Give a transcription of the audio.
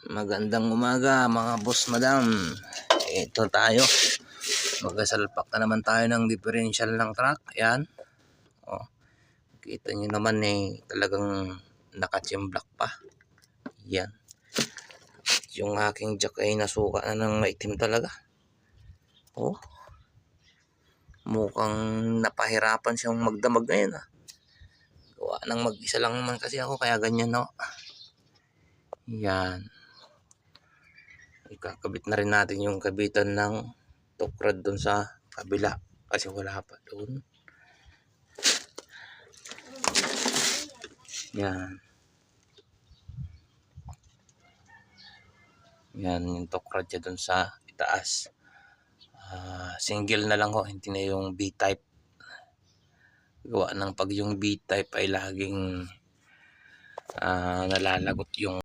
Magandang umaga mga boss madam. Ito tayo. Magsasalpak na naman tayo ng differential ng truck. Yan. Oh. Kita nyo naman talagang nakachimblak pa. Yan. Yung aking jack ay nasuka na ng maitim talaga. Oh. Mukhang napahirapan siyang magdamag ngayon. Gawa ng mag-isa lang naman kasi ako kaya ganyan no. Yan. Ikakabit na rin natin yung kabitan ng tokrad doon sa kabila kasi wala pa doon. Yan. Yan yung tokrad niya doon sa itaas. Single na lang ho, hindi na yung B-type. Gawa ng pag yung B-type ay laging nalalagot yung